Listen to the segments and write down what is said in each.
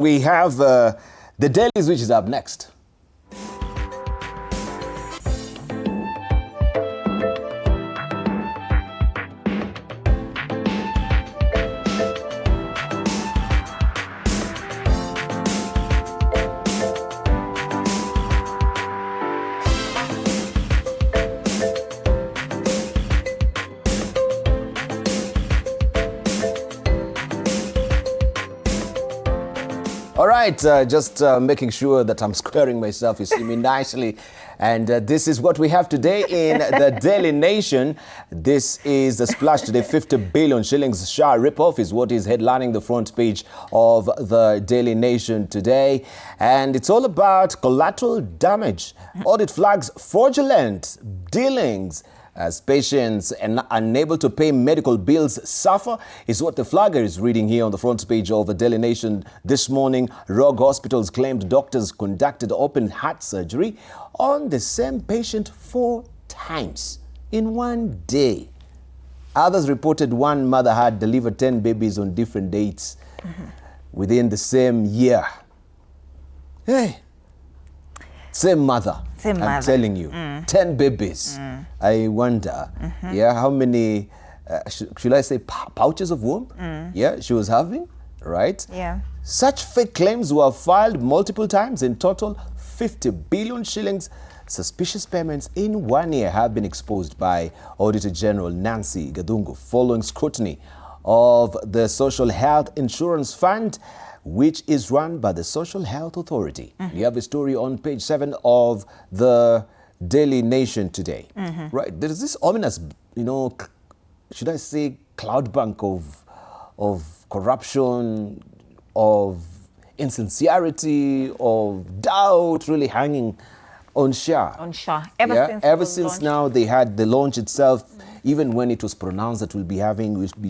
We have the dailies, which is up next. All right, just making sure that I'm squaring myself, you see me nicely. And this is what we have today in the Daily Nation. This is the splash today. 50 billion shillings SHA ripoff is what is headlining the front page of the Daily Nation today. And it's all about collateral damage. Audit flags fraudulent dealings as patients and unable to pay medical bills suffer, is what the flagger is reading here on the front page of the Daily Nation this morning. Rogue hospitals claimed doctors conducted open heart surgery on the same patient 4 times in one day. Others reported one mother had delivered 10 babies on different dates within the same year. Hey, same mother. I'm telling you, 10 babies. I wonder, yeah, how many, should I say pouches of womb? Yeah, she was having, right? Yeah. Such fake claims were filed multiple times. In total, 50 billion shillings suspicious payments in 1 year have been exposed by Auditor General Nancy Gadungu following scrutiny of the Social Health Insurance Fund, which is run by the Social Health Authority. You have a story on page 7 of the Daily Nation today. Right, there is this ominous, you know, should I say, cloud bank of corruption, of insincerity, of doubt really hanging on SHA. On SHA. Ever since now they had the launch itself. Even when it was pronounced that we'll be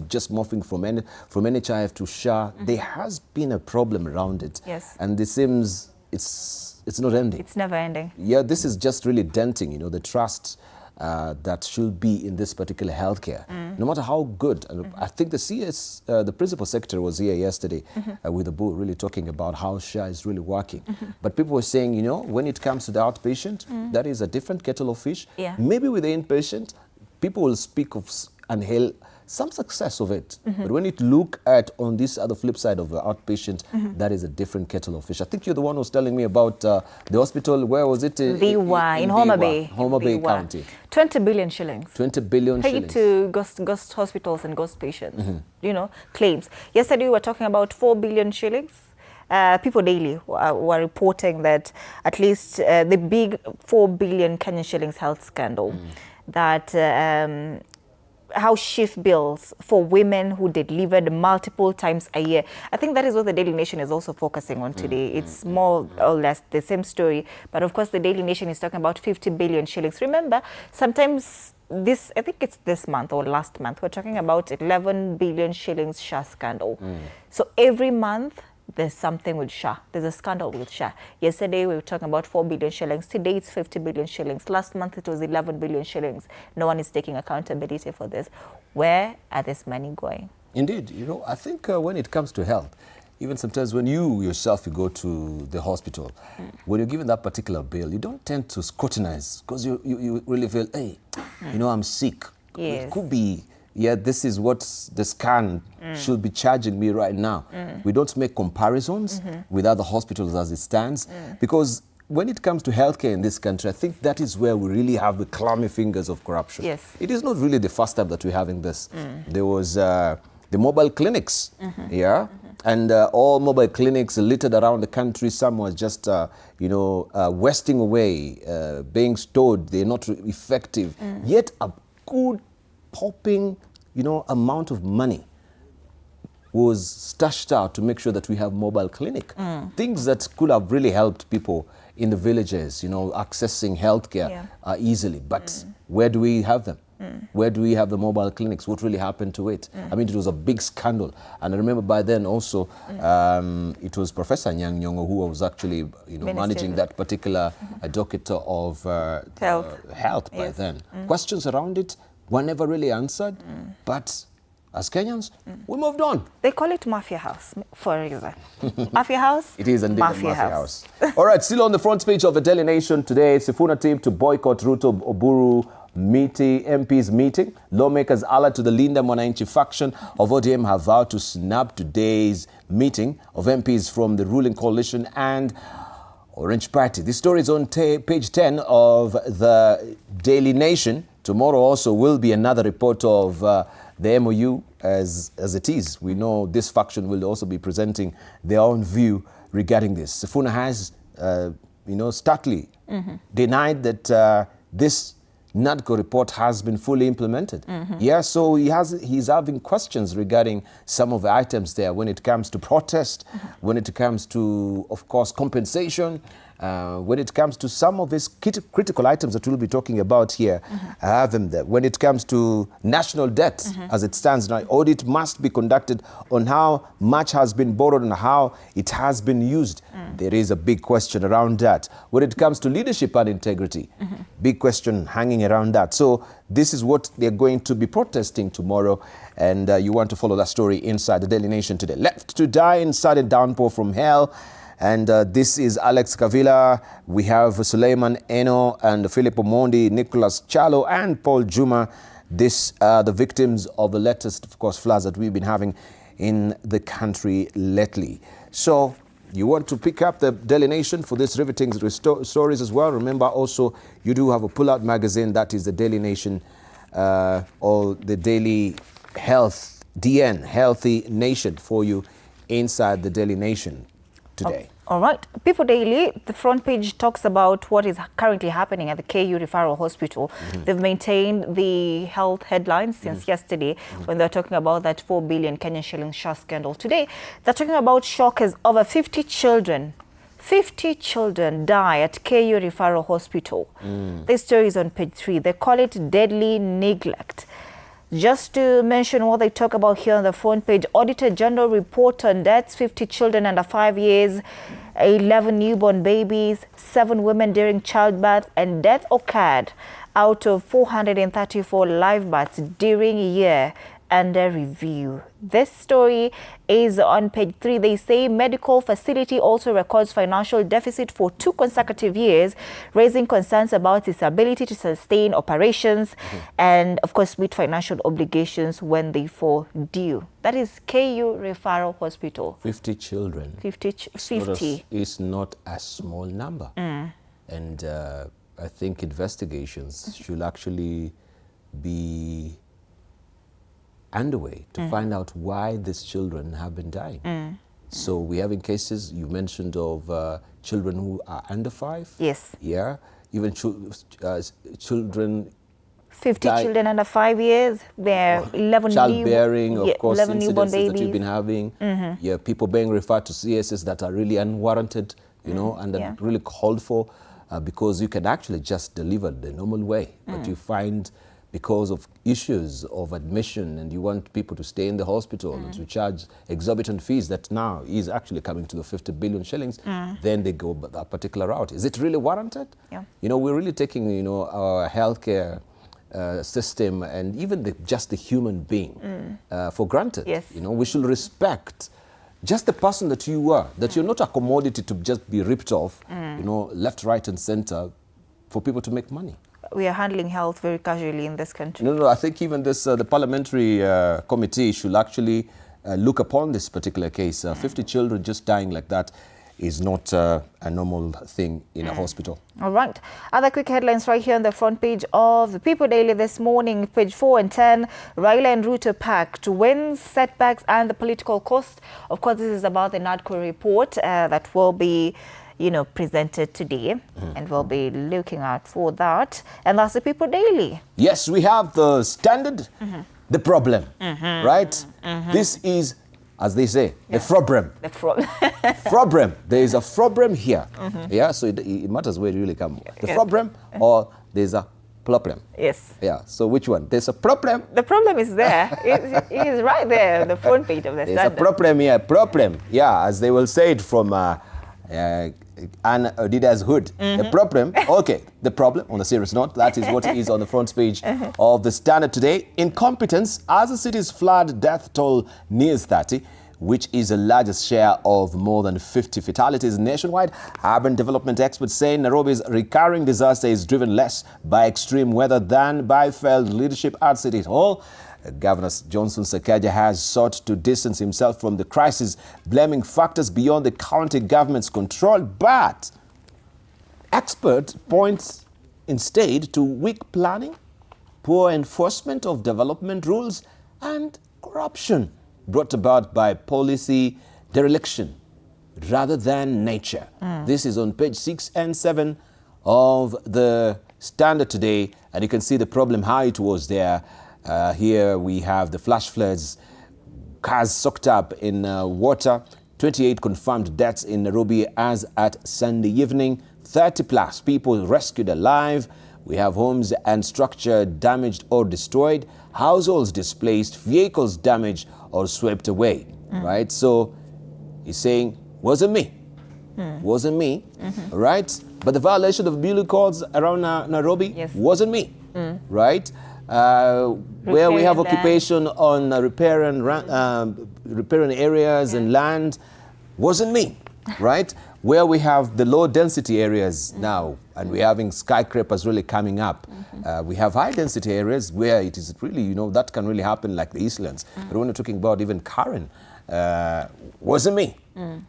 just morphing from NHIF to SHA, there has been a problem around it. Yes. And it seems it's not ending. It's never ending. Yeah, this is just really denting, you know, the trust that should be in this particular healthcare, no matter how good. And I think the principal secretary was here yesterday with the bull, really talking about how SHA is really working. But people were saying, you know, when it comes to the outpatient, that is a different kettle of fish. Yeah. Maybe with the inpatient, people will speak of and hail some success of it. But when you look at on this other flip side of the outpatient, that is a different kettle of fish. I think you're the one who was telling me about the hospital. Where was it? Biwa, in Homa Bay. Homa Bay County. 20 billion shillings. 20 billion paid shillings. to ghost hospitals and ghost patients, you know, claims. Yesterday we were talking about 4 billion shillings. People daily were reporting that at least the big 4 billion Kenyan shillings health scandal, that how shift bills for women who delivered multiple times a year. I think that is what the Daily Nation is also focusing on today. It's more or less the same story. But of course, the Daily Nation is talking about 50 billion shillings. Remember, sometimes this, I think it's this month or last month, we're talking about 11 billion shillings SHA scandal. So every month, there's something with SHA. There's a scandal with SHA. Yesterday, we were talking about 4 billion shillings. Today, it's 50 billion shillings. Last month, it was 11 billion shillings. No one is taking accountability for this. Where are this money going? Indeed. You know, I think when it comes to health, even sometimes when you yourself you go to the hospital, when you're given that particular bill, you don't tend to scrutinize because you really feel, hey, you know, I'm sick. Yes. It could be, yeah, this is what the scan should be charging me right now. We don't make comparisons with other hospitals as it stands because when it comes to healthcare in this country, I think that is where we really have the clammy fingers of corruption. Yes. It is not really the first time that we're having this. There was the mobile clinics, and all mobile clinics littered around the country. Some was just, wasting away, being stored. They're not effective. Yet a good popping, amount of money was stashed out to make sure that we have mobile clinic. Things that could have really helped people in the villages, accessing healthcare easily. But where do we have them? Where do we have the mobile clinics? What really happened to it? I mean, it was a big scandal. And I remember by then also, it was Professor Nyang' Nyong'o who was actually, managing that particular docket of health by then. Questions around it were never really answered, but as Kenyans, we moved on. They call it Mafia House for a reason. Mafia House? It is indeed Mafia House. All right, still on the front page of the Daily Nation today, Sifuna team to boycott Ruto Oburu MP's meeting. Lawmakers allied to the Linda Mwananchi faction of ODM have vowed to snap today's meeting of MPs from the ruling coalition and Orange Party. This story is on page 10 of the Daily Nation. Tomorrow also will be another report of the MOU as it is. We know this faction will also be presenting their own view regarding this. Sifuna has, starkly denied that this NADCO report has been fully implemented. Yeah, so he's having questions regarding some of the items there when it comes to protest, when it comes to, of course, compensation, when it comes to some of these critical items that we'll be talking about here. I have them there. When it comes to national debt, as it stands now, audit must be conducted on how much has been borrowed and how it has been used. There is a big question around that. When it comes to leadership and integrity, big question hanging around that. So this is what they're going to be protesting tomorrow, and you want to follow that story inside the Daily Nation today. Left to die in sudden downpour from hell. And this is Alex Kavila. We have Suleiman Eno and Philip Omondi, Nicholas Chalo and Paul Juma. This are the victims of the latest, of course, floods that we've been having in the country lately. So you want to pick up the Daily Nation for this riveting stories as well. Remember also, you do have a pull-out magazine. That is the Daily Nation or the Daily Health, DN, Healthy Nation for you inside the Daily Nation today. All right. People Daily, the front page talks about what is currently happening at the KU Referral Hospital. They've maintained the health headlines since yesterday when they're talking about that 4 billion Kenyan shilling SHA scandal. Today, they're talking about shockers. Over 50 children die at KU Referral Hospital. This story is on page 3. They call it deadly neglect. Just to mention what they talk about here on the front page, Auditor General report on deaths, 50 children under 5 years, 11 newborn babies, 7 women during childbirth, and death occurred out of 434 live births during a year under review. This story is on page 3. They say medical facility also records financial deficit for 2 consecutive years, raising concerns about its ability to sustain operations and, of course, meet financial obligations when they fall due. That is KU Referral Hospital. 50 children. 50. It's not a small number. And I think investigations should actually be underway to find out why these children have been dying. So we have in cases you mentioned of children who are under 5. Yes. Yeah. Even children. 50 children under 5 years. There are 11 childbearing, of course, 11 newborn incidences babies that you've been having. Yeah, people being referred to CSS that are really unwarranted, and are really called for because you can actually just deliver the normal way, but you find, because of issues of admission and you want people to stay in the hospital and to charge exorbitant fees that now is actually coming to the 50 billion shillings, then they go that particular route. Is it really warranted? Yeah. We're really taking, our healthcare system and even just the human being for granted. Yes. We should respect just the person that you are, that you're not a commodity to just be ripped off, left, right and center for people to make money. We are handling health very casually in this country. No, I think even this, the parliamentary committee should actually look upon this particular case. 50 children just dying like that is not a normal thing in a hospital. All right. Other quick headlines right here on the front page of the People Daily this morning, page 4 and 10. Raila and Ruto pact to wins, setbacks and the political cost. Of course, this is about the NADCO report that will be presented today, and we'll be looking out for that. And that's the People Daily. Yes, we have the standard, the problem, right? This is, as they say, the problem. The problem. Problem. There is a problem here. Yeah, so it matters where it really comes. The problem or there's a problem. Yes. Yeah, so which one? There's a problem. The problem is there. It is right there on the front page of the There's standard. a problem here, problem. Yeah, as they will say it from and Adidas hood. The problem, okay, the problem, on a serious note, that is what is on the front page of the Standard today. Incompetence as the city's flood death toll nears 30, which is the largest share of more than 50 fatalities nationwide. Urban development experts say Nairobi's recurring disaster is driven less by extreme weather than by failed leadership at City Hall. Governor Johnson Sakaja has sought to distance himself from the crisis, blaming factors beyond the county government's control. But expert points instead to weak planning, poor enforcement of development rules, and corruption brought about by policy dereliction rather than nature. This is on page 6 and 7 of the Standard today, and you can see the problem, how it was there. Here we have the flash floods, cars soaked up in water, 28 confirmed deaths in Nairobi as at Sunday evening, 30 plus people rescued alive. We have homes and structure damaged or destroyed, households displaced, vehicles damaged or swept away, right? So he's saying, wasn't me, wasn't me, right? But the violation of building codes around Nairobi wasn't me, right? Where we have occupation on repairing areas and land, wasn't me, right? Where we have the low density areas now, and we're having skyscrapers really coming up. We have high density areas where it is really, you know, that can really happen, like the Eastlands. But when we're talking about even Karen, wasn't me.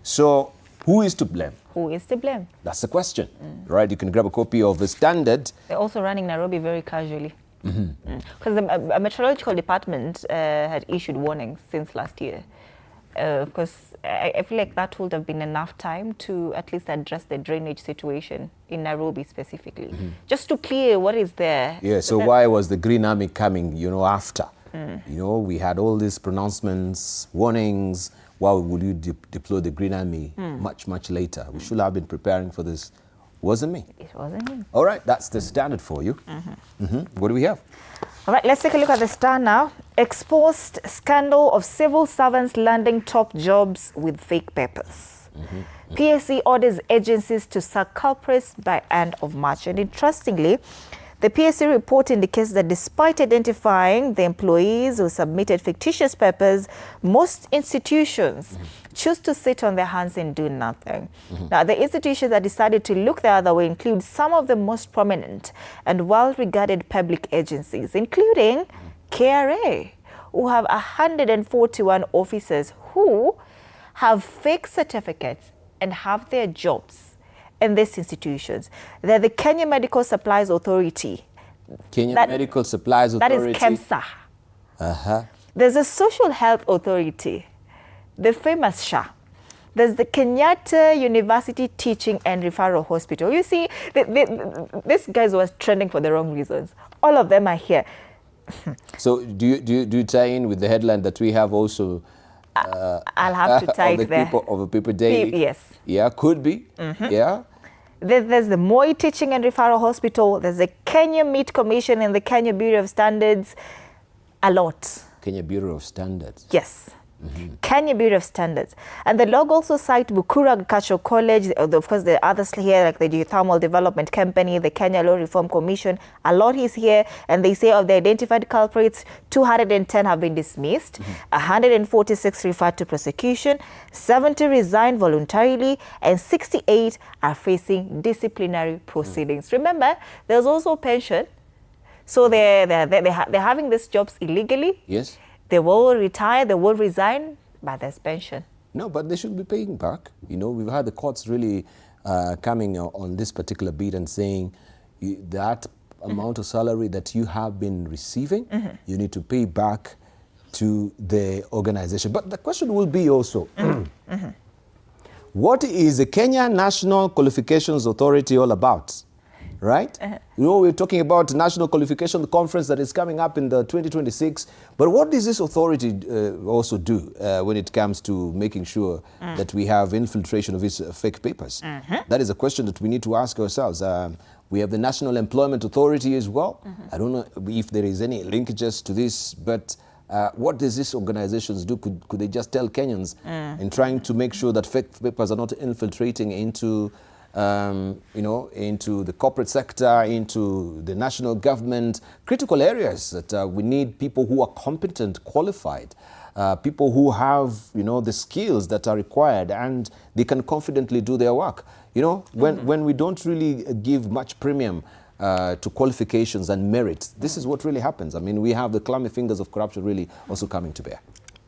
So who is to blame? Who is to blame? That's the question, right? You can grab a copy of the Standard. They're also running Nairobi very casually. Because the meteorological department had issued warnings since last year. Because I feel like that would have been enough time to at least address the drainage situation in Nairobi specifically. Just to clear what is there. Yeah, so why was the Green Army coming, you know, after? You know, we had all these pronouncements, warnings. Why would you deploy the Green Army much, much later? We should have been preparing for this. Wasn't me. It wasn't me. All right, that's the Standard for you. What do we have? All right, let's take a look at the Star now. Exposed scandal of civil servants landing top jobs with fake papers. PSC orders agencies to sack culprits by end of March. And interestingly, the PSC report indicates that despite identifying the employees who submitted fictitious papers, most institutions choose to sit on their hands and do nothing. Now, the institutions that decided to look the other way include some of the most prominent and well-regarded public agencies, including KRA, who have 141 officers who have fake certificates and have their jobs in these institutions. They're the Kenya Medical Supplies Authority. Medical Supplies Authority. That is KEMSA. There's a Social Health Authority, the famous SHA. There's the Kenyatta University Teaching and Referral Hospital. You see, this guys was trending for the wrong reasons. All of them are here. So do you tie in with the headline that we have also? I'll have to tie it there. Of the People Daily. Yes. Yeah, could be. Yeah. There's the Moi Teaching and Referral Hospital. There's the Kenya Meat Commission and the Kenya Bureau of Standards. A lot. Kenya Bureau of Standards. Yes. Kenya Bureau of Standards. And the log also cite Bukuru Agricultural College, of course the others here like the Geothermal Development Company, the Kenya Law Reform Commission. A lot is here, and they say of the identified culprits, 210 have been dismissed, 146 referred to prosecution, 70 resigned voluntarily, and 68 are facing disciplinary proceedings. Remember, there's also pension. So they're having these jobs illegally. Yes. They will retire, they will resign, but there's pension. No, but they should be paying back. You know, we've had the courts really coming on this particular beat and saying that amount of salary that you have been receiving, you need to pay back to the organization. But the question will be also, what is the Kenya National Qualifications Authority all about? Right? You know, we're talking about National Qualification Conference that is coming up in the 2026. But what does this authority also do when it comes to making sure that we have infiltration of these fake papers? That is a question that we need to ask ourselves. We have the National Employment Authority as well. I don't know if there is any linkages to this, but What does these organizations do? Could they just tell Kenyans in trying to make sure that fake papers are not infiltrating into into the corporate sector, into the national government, critical areas that we need people who are competent, qualified, people who have, the skills that are required and they can confidently do their work. When we don't really give much premium to qualifications and merit, this is what really happens. I mean, we have the clammy fingers of corruption really also coming to bear.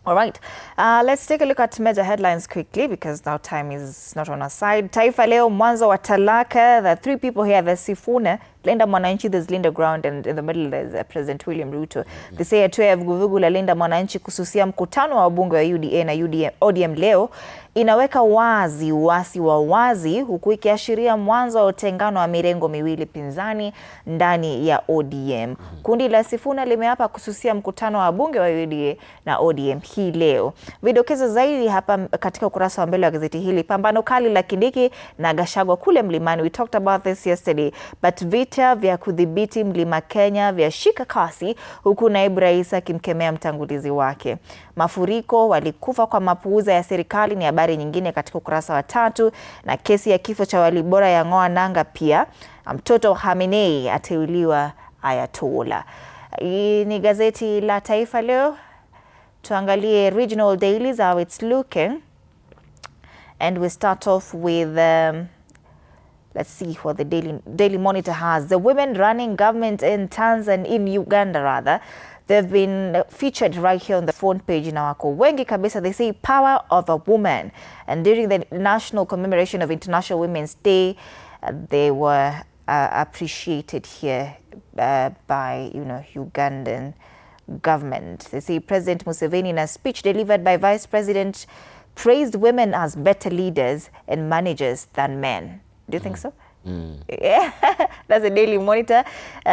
All right, let's take a look at major headlines quickly because now time is not on our side. Taifa leo, Mwanzo wa Talaka. The three people here, there's Sifuna, Linda Mwananchi, there's Linda Ground, and in the middle there's President William Ruto. They say hatua ya vuguvugu la Linda Mwananchi kususia mkutano wa wabunge wa UDA na ODM leo inaweka wazi uasi wa wazi, huku ikiashiria mwanzo wa utengano wa mirengo miwili pinzani ndani ya ODM. Kundi la Sifuna limeapa kususia mkutano wa wabunge wa UDA na ODM hii leo. Vidokezo zaidi hapa katika ukurasa wa mbele wa gazeti hili. Pambano kali la Kindiki na Gachagua kule mlimani. We talked about this yesterday, but vita vya kudhibiti mlima Kenya vya shika kasi, huku naibu rais akimkemea mtangulizi wake. Mafuriko, walikufa kwa mapuuza ya serikali ni habari nyingine katika ukurasa wa 3, na kesi ya kifo cha walibora ya ng'oa nanga pia. Mtoto Khamenei ateuliwa ayatola. Hii ni gazeti la Taifa leo. Tuangalie regional dailies, how it's looking. And we start off with let's see what the Daily Monitor has. The women running government in Uganda rather. They've been featured right here on the front page na wako wengi kabisa. They say power of a woman. And during the national commemoration of International Women's Day, they were appreciated here by Ugandan government. They say President Museveni, in a speech delivered by Vice President, praised women as better leaders and managers than men. Do you think so? Yeah, that's a Daily Monitor.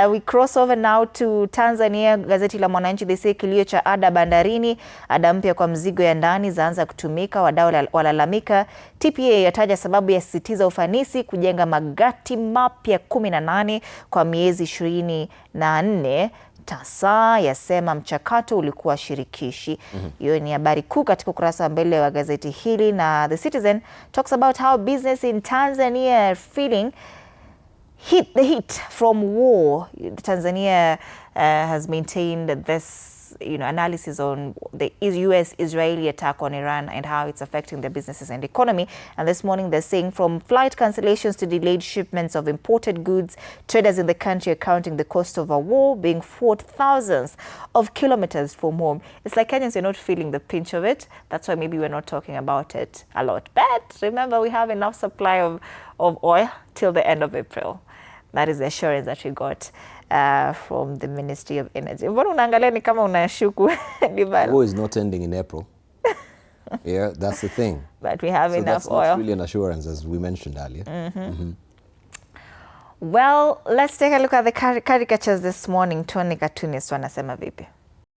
We cross over now to Tanzania. Gazeti la Mwananchi, they say kilio cha ada bandarini, ada mpya kwa mzigo ya ndani zaanza kutumika, wadau walalamika. TPA yataja sababu ya sisitiza ufanisi kujenga magati mapya 18 kwa miezi 24. TASA yasema mchakato ulikuwa shirikishi. Hiyo ni habari kuu katika ukurasa wa mbele wa gazeti hili, na The Citizen talks about how business in Tanzania are feeling the heat from war. Tanzania has maintained this analysis on the US-Israeli attack on Iran and how it's affecting their businesses and economy. And this morning they're saying from flight cancellations to delayed shipments of imported goods, traders in the country are counting the cost of a war being fought thousands of kilometers from home. It's like Kenyans are not feeling the pinch of it. That's why maybe we're not talking about it a lot. But remember, we have enough supply of oil till the end of April. That is the assurance that we got from the Ministry of Energy. Mbona unaangalia ni kama unashuku? War is not ending in April. Yeah, that's the thing. But we have enough oil. That's really an assurance, as we mentioned earlier. Well, let's take a look at the caricatures this morning. Tuone cartoonists wanasema vipi.